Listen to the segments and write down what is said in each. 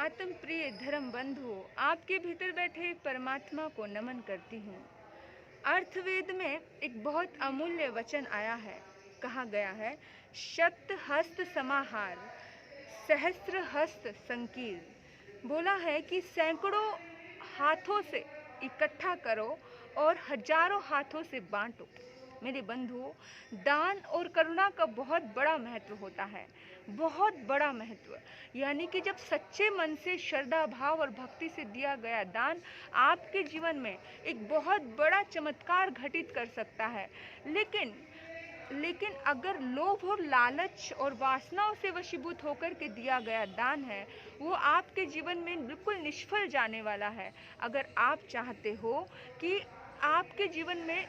आत्म प्रिय धर्म बंधुओं, आपके भीतर बैठे परमात्मा को नमन करती हूँ। अर्थवेद में एक बहुत अमूल्य वचन आया है। कहा गया है, शत हस्त समाहार, सहस्त्र हस्त संकीर्ण। बोला है कि सैकड़ों हाथों से इकट्ठा करो और हजारों हाथों से बांटो। मेरे बंधुओं, दान और करुणा का बहुत बड़ा महत्व होता है, बहुत बड़ा महत्व। यानी कि जब सच्चे मन से श्रद्धा भाव और भक्ति से दिया गया दान आपके जीवन में एक बहुत बड़ा चमत्कार घटित कर सकता है। लेकिन अगर लोभ और लालच और वासनाओं से वशीभूत होकर के दिया गया दान है, वो आपके जीवन में बिल्कुल निष्फल जाने वाला है। अगर आप चाहते हो कि आपके जीवन में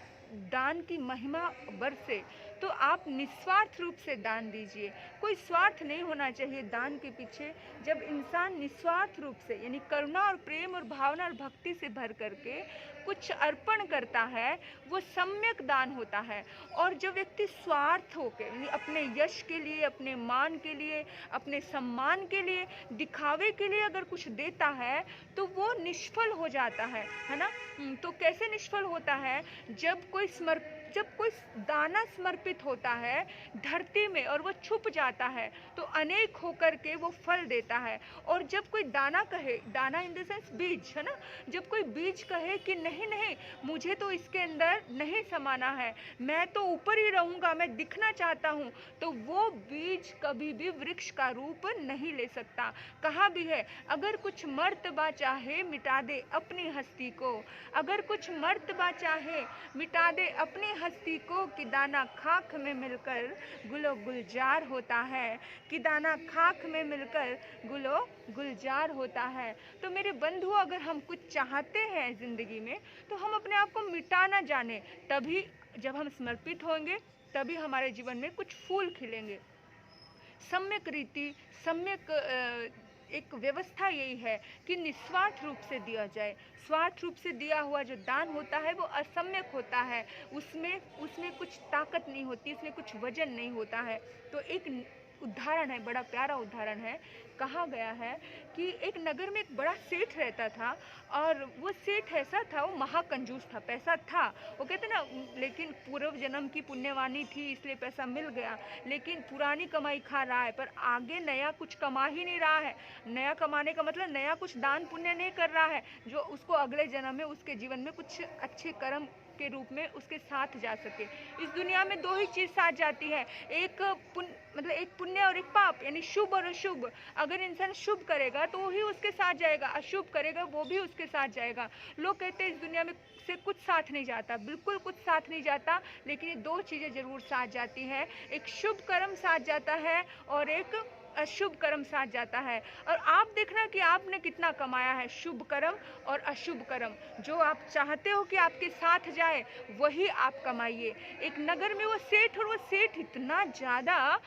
दान की महिमा बरसे, तो आप निस्वार्थ रूप से दान दीजिए। कोई स्वार्थ नहीं होना चाहिए दान के पीछे। जब इंसान निस्वार्थ रूप से यानी करुणा और प्रेम और भावना और भक्ति से भर करके कुछ अर्पण करता है, वो सम्यक दान होता है। और जो व्यक्ति स्वार्थ होकर यानी अपने यश के लिए, अपने मान के लिए, अपने सम्मान के लिए, दिखावे के लिए अगर कुछ देता है, तो वो निष्फल हो जाता है ना। तो कैसे निष्फल होता है? जब कोई दाना समर्पित होता है धरती में और वो छुप जाता है, तो अनेक होकर के वो फल देता है। और जब कोई दाना कहे, दाना इन द सेंस बीज, है ना, जब कोई बीज कहे कि नहीं नहीं, मुझे तो इसके अंदर नहीं समाना है, मैं तो ऊपर ही रहूंगा, मैं दिखना चाहता हूँ, तो वो बीज कभी भी वृक्ष का रूप नहीं ले सकता। कहा भी है, अगर कुछ मर्तबा चाहे मिटा दे अपनी हस्ती को, अगर कुछ मर्तबा चाहे मिटा दे अपनी हस्ती को, कि दाना खाक में मिलकर गुलो गुलजार होता है, कि दाना खाक में मिलकर गुलो गुलजार होता है। तो मेरे बंधु, अगर हम कुछ चाहते हैं जिंदगी में, तो हम अपने आप को मिटाना जाने, तभी जब हम समर्पित होंगे, तभी हमारे जीवन में कुछ फूल खिलेंगे। सम्यक रीति, सम्यक एक व्यवस्था यही है कि निस्वार्थ रूप से दिया जाए। स्वार्थ रूप से दिया हुआ जो दान होता है वो असम्यक होता है, उसमें कुछ ताकत नहीं होती, उसमें कुछ वजन नहीं होता है। तो एक उदाहरण है, बड़ा प्यारा उदाहरण है। कहा गया है कि एक नगर में एक बड़ा सेठ रहता था, और वो सेठ ऐसा था, वो महाकंजूस था, पैसा था, वो कहते ना, लेकिन पूर्व जन्म की पुण्यवानी थी इसलिए पैसा मिल गया, लेकिन पुरानी कमाई खा रहा है, पर आगे नया कुछ कमा ही नहीं रहा है। नया कमाने का मतलब नया कुछ दान पुण्य नहीं कर रहा है, जो उसको अगले जन्म में उसके जीवन में कुछ अच्छे कर्म के रूप में उसके साथ जा सके। इस दुनिया में दो ही चीज साथ जाती है, एक पुण्य और एक पाप, यानी शुभ और अशुभ। अगर इंसान शुभ करेगा तो वो ही उसके साथ जाएगा, अशुभ करेगा वो भी उसके साथ जाएगा। लोग कहते हैं इस दुनिया में से कुछ साथ नहीं जाता, बिल्कुल कुछ साथ नहीं जाता, लेकिन ये दो चीजें जरूर साथ जाती है, एक शुभ कर्म साथ जाता है और एक अशुभ कर्म साथ जाता है। और आप देखना कि आपने कितना कमाया है, शुभ कर्म और अशुभ कर्म। जो आप चाहते हो कि आपके साथ जाए, वही आप कमाइए। एक नगर में वो सेठ, और वो सेठ इतना ज़्यादा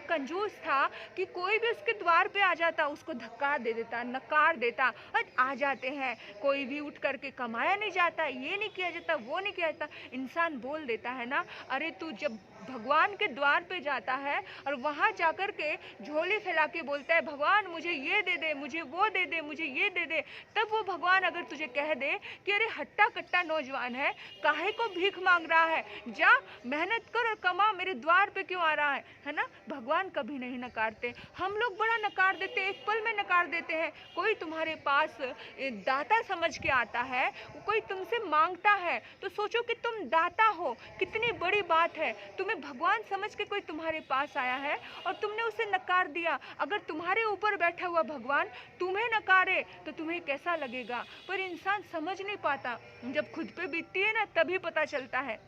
कंजूस था कि कोई भी उसके द्वार पे आ जाता, उसको धक्का दे देता, नकार देता। और आ जाते हैं, कोई भी उठ करके कमाया नहीं जाता, ये नहीं किया जाता, वो नहीं किया जाता। इंसान बोल देता है ना, अरे तू जब भगवान के द्वार पे जाता है और वहां जाकर के झोली फैला के बोलता है, भगवान मुझे ये दे दे, मुझे वो दे दे, मुझे ये दे दे, तब वो भगवान अगर तुझे कह दे कि अरे हट्टा कट्टा नौजवान है, काहे को भीख मांग रहा है, जा मेहनत कर और कमा, मेरे द्वार पे क्यों आ रहा है ना। भगवान कभी नहीं नकारते। हम लोग बड़ा नकार देते, एक पल में नकार देते हैं। कोई तुम्हारे पास दाता समझ के आता है, कोई तुमसे मांगता है, तो सोचो कि तुम दाता हो, कितनी बड़ी बात है। तुम्हें भगवान समझ के कोई तुम्हारे पास आया है और तुमने उसे नकार दिया। अगर तुम्हारे ऊपर बैठा हुआ भगवान तुम्हें नकारे तो तुम्हें कैसा लगेगा। पर इंसान समझ नहीं पाता, जब खुद पे बीतती है ना, तभी पता चलता है।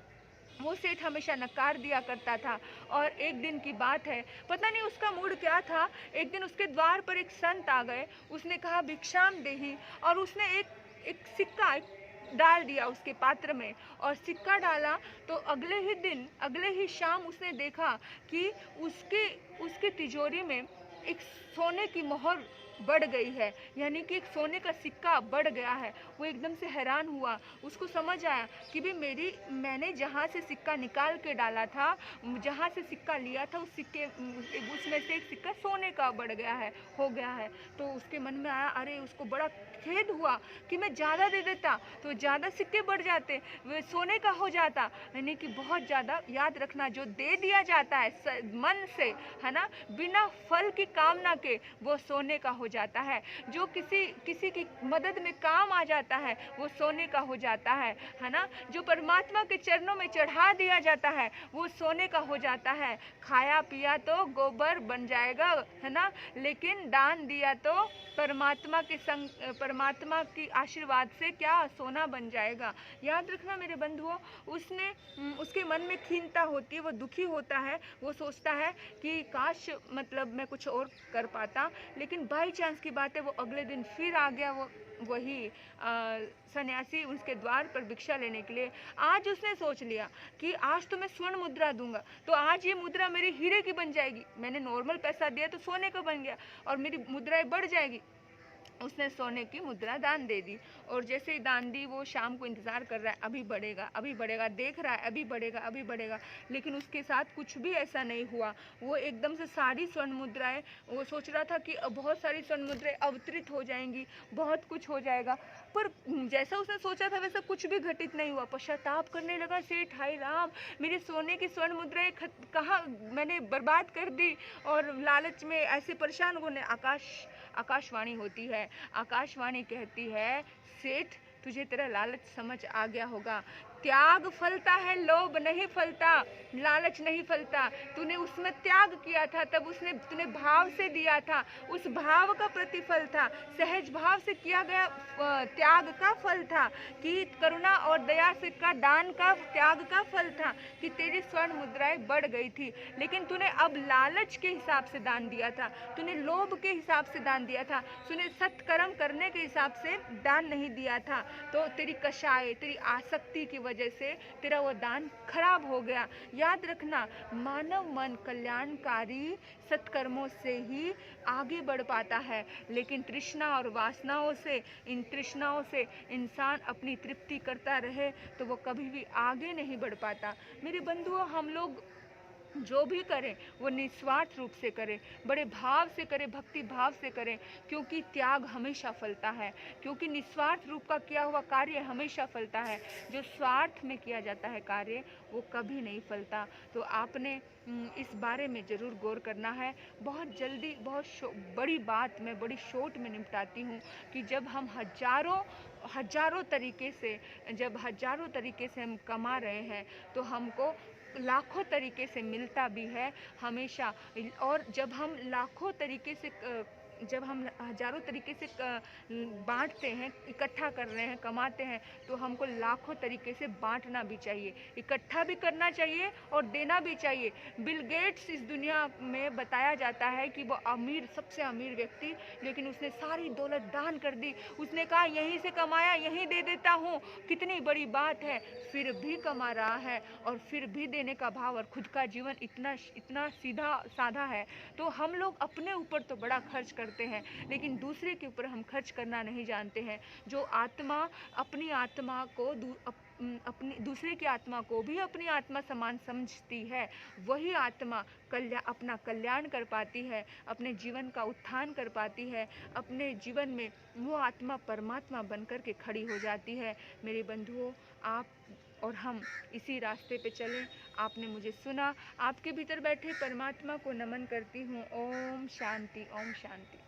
वो सेठ हमेशा नकार दिया करता था। और एक दिन की बात है, पता नहीं उसका मूड क्या था, एक दिन उसके द्वार पर एक संत आ गए, उसने कहा भिक्षाम देहि, और उसने एक सिक्का डाल दिया उसके पात्र में, और सिक्का डाला तो अगले ही शाम उसने देखा कि उसके तिजोरी में एक सोने की मोहर बढ़ गई है, यानी कि एक सोने का सिक्का बढ़ गया है। वो एकदम से हैरान हुआ, उसको समझ आया कि भाई मैंने जहाँ से सिक्का निकाल के डाला था, जहाँ से सिक्का लिया था, उसमें से एक सिक्का सोने का बढ़ गया है, हो गया है। तो उसके मन में आया, अरे उसको बड़ा खेद हुआ कि मैं ज़्यादा दे देता तो ज़्यादा सिक्के बढ़ जाते, वे सोने का हो जाता। यानी कि बहुत ज़्यादा याद रखना, जो दे दिया जाता है मन से, है ना, बिना फल की कामना के, वो सोने का हो जाता है। जो किसी की मदद में काम आ जाता है, वो सोने का हो जाता है ना। जो परमात्मा के चरणों में चढ़ा दिया जाता है, वो सोने का हो जाता है। खाया पिया तो गोबर बन जाएगा, है ना, लेकिन दान दिया तो परमात्मा की आशीर्वाद से क्या सोना बन जाएगा। याद रखना मेरे बंधुओं, उसके मन में खीनता होती है, वो दुखी होता है, वो सोचता है कि काश मतलब मैं कुछ और कर पाता, लेकिन बाई चांस की बात है, वो अगले दिन फिर आ गया, वही सन्यासी उसके द्वार पर भिक्षा लेने के लिए। आज उसने सोच लिया कि आज तो मैं स्वर्ण मुद्रा दूंगा, तो आज ये मुद्रा मेरी हीरे की बन जाएगी। मैंने नॉर्मल पैसा दिया तो सोने का बन गया और मेरी मुद्राएं बढ़ जाएगी। उसने सोने की मुद्रा दान दे दी, और जैसे ही दान दी, वो शाम को इंतज़ार कर रहा है, अभी बढ़ेगा अभी बढ़ेगा, देख रहा है अभी बढ़ेगा अभी बढ़ेगा, लेकिन उसके साथ कुछ भी ऐसा नहीं हुआ। वो एकदम से सारी स्वर्ण मुद्राएं, वो सोच रहा था कि बहुत सारी स्वर्ण मुद्राएं अवतरित हो जाएंगी, बहुत कुछ हो जाएगा, पर जैसा उसने सोचा था वैसा कुछ भी घटित नहीं हुआ। पश्चाताप करने लगा, सेठ हाय राम, मेरे सोने की स्वर्ण मुद्राएं कहाँ मैंने बर्बाद कर दी, और लालच में ऐसे परेशान होने। आकाशवाणी होती है, आकाशवाणी कहती है, सेठ तुझे तेरा लालच समझ आ गया होगा, त्याग फलता है, लोभ नहीं फलता, लालच नहीं फलता। तूने उसमें त्याग किया था, तब तूने भाव से दिया था, उस भाव का प्रतिफल था, सहज भाव से किया गया त्याग का फल था, कि करुणा और दया से का दान का त्याग का फल था, कि तेरी स्वर्ण मुद्राएं बढ़ गई थी। लेकिन तूने अब लालच के हिसाब से दान दिया था, तूने लोभ के हिसाब से दान दिया था, तूने सत्कर्म करने के हिसाब से दान नहीं दिया था। तो तेरी कषाय, तेरी आसक्ति की वजह से तेरा वो दान खराब हो गया। याद रखना, मानव मन कल्याणकारी सत्कर्मों से ही आगे बढ़ पाता है, लेकिन तृष्णा और वासनाओं से, इन तृष्णाओं से इंसान अपनी तृप्ति करता रहे तो वो कभी भी आगे नहीं बढ़ पाता। मेरे बंधुओं, हम लोग जो भी करें वो निस्वार्थ रूप से करें, बड़े भाव से करें, भक्ति भाव से करें, क्योंकि त्याग हमेशा फलता है, क्योंकि निस्वार्थ रूप का किया हुआ कार्य हमेशा फलता है। जो स्वार्थ में किया जाता है कार्य, वो कभी नहीं फलता। तो आपने इस बारे में ज़रूर गौर करना है। बहुत जल्दी, बड़ी बात मैं बड़ी शॉर्ट में निपटाती हूँ, कि जब हम हजारों तरीके से हम कमा रहे हैं, तो हमको लाखों तरीके से मिलता भी है हमेशा। और जब हम हजारों तरीके से बांटते हैं, इकट्ठा कर रहे हैं, कमाते हैं, तो हमको लाखों तरीके से बांटना भी चाहिए, इकट्ठा भी करना चाहिए और देना भी चाहिए। बिल गेट्स इस दुनिया में बताया जाता है कि वो सबसे अमीर व्यक्ति, लेकिन उसने सारी दौलत दान कर दी। उसने कहा यहीं से कमाया यहीं दे देता हूँ, कितनी बड़ी बात है, फिर भी कमा रहा है और फिर भी देने का भाव, और खुद का जीवन इतना सीधा साधा है। तो हम लोग अपने ऊपर तो बड़ा खर्च करते हैं, लेकिन दूसरे के ऊपर हम खर्च करना नहीं जानते हैं। जो आत्मा अपनी आत्मा को अपनी दूसरे की आत्मा को भी अपनी आत्मा समान समझती है, वही आत्मा अपना कल्याण कर पाती है, अपने जीवन का उत्थान कर पाती है, अपने जीवन में वो आत्मा परमात्मा बनकर के खड़ी हो जाती है। मेरे बंधुओं, आप और हम इसी रास्ते पे चलें। आपने मुझे सुना, आपके भीतर बैठे परमात्मा को नमन करती हूँ। ओम शांति, ओम शांति।